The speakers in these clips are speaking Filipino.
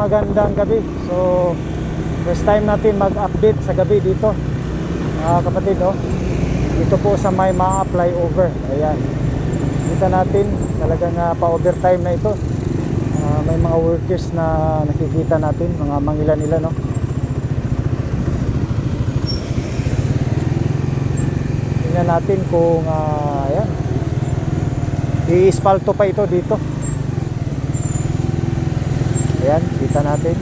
magandang gabi. So first time natin mag-update sa gabi dito, mga kapatid, no? Dito po sa may mga flyover. Ayan, kita natin talagang pa-overtime na ito. May mga workers na nakikita natin, mga mangilan-ilan, no? Tingnan natin kung ayan, i-ispalto pa ito dito. Ayan, kita natin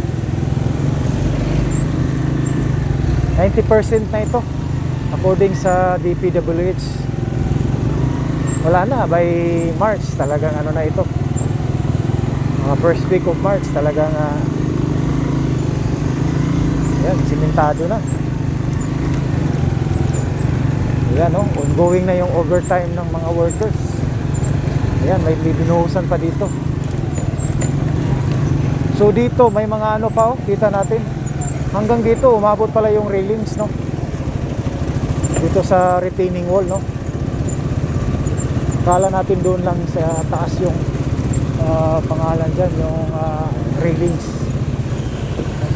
90% na ito according sa DPWH. Wala na, by March talagang ano na ito, mga first week of March talagang ayan, simentado na. Ayan, no? Ongoing na yung overtime ng mga workers. Ayan, may binuhusan pa dito. So dito may mga ano pa, oh, kita natin. Hanggang dito umabot pala yung railings, no? Dito sa retaining wall, no? Kala natin doon lang sa taas yung pangalan dyan, yung railings.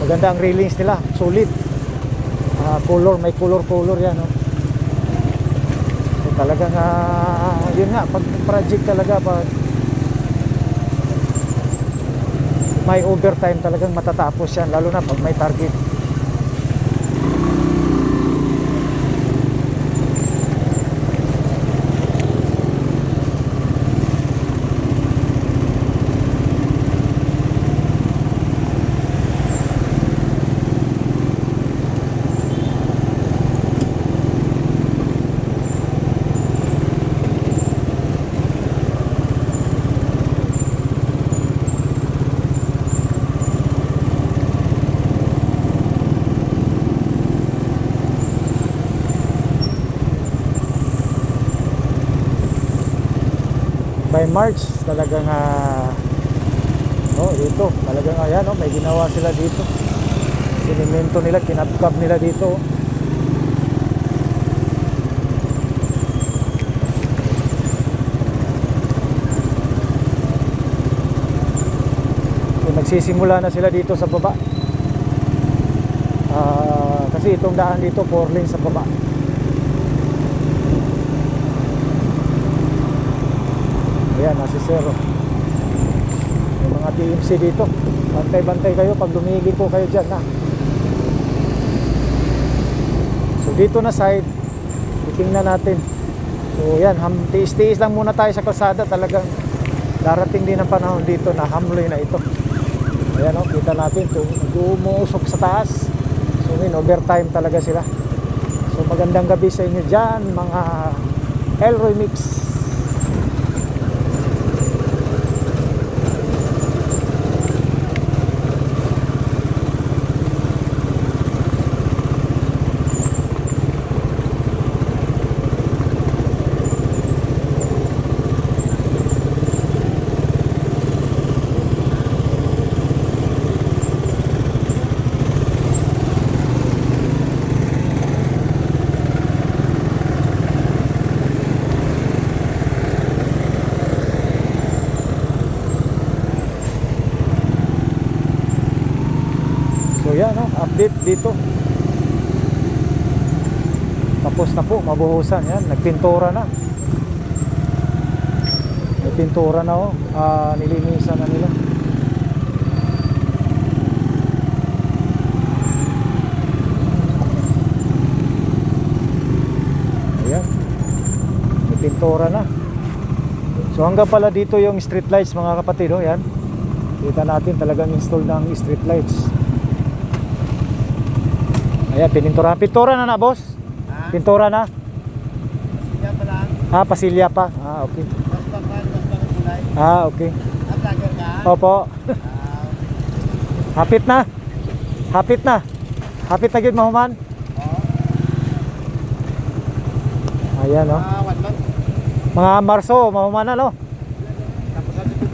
Maganda ang railings nila, solid. Color, may color yan, no? So, talagang yun nga, pag project talaga, pag may overtime talagang matatapos yan, lalo na pag may target. By March talagang dito talagang ayan, may ginawa sila dito, sinimento nila, kinabkab nila dito. So, nagsisimula na sila dito sa baba, kasi itong daan dito 4 lane sa baba. Ayan, nasi zero. May mga TMC dito. Bantay-bantay kayo pag lumigid po kayo dyan, na. So dito na side, titingnan natin. So yan, tiis-tiis lang muna tayo sa kalsada. Talagang darating din ang panahon dito na hamloy na ito. Ayan, kita natin kung umuusok sa taas. So yun, overtime talaga sila. So magandang gabi sa inyo dyan, mga Elroy Mix. So yan, update dito. Tapos na po, mabuhusan yan, nagpintura na. May pintura na, nilinisan na nila. Ayan, may pintura na. So hanggang pala dito yung street lights, mga kapatid, yan. Kita natin talagang install ng street lights. Ayan, pintura na boss? Pintura na? Pasilya pa lang. Pasilya pa. Okay. Okay. Vlogger ka? Opo. Hapit na. Hapit na gyud mahuman. Ayan, 1 month. Mga Marso mahuman na, no? Tapos dito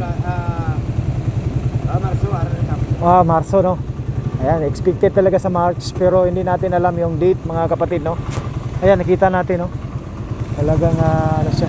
Marso, Marso, no? Ayan, expected talaga sa March, pero hindi natin alam yung date, mga kapatid, no? Ayan, nakita natin, no? Talagang ano siya.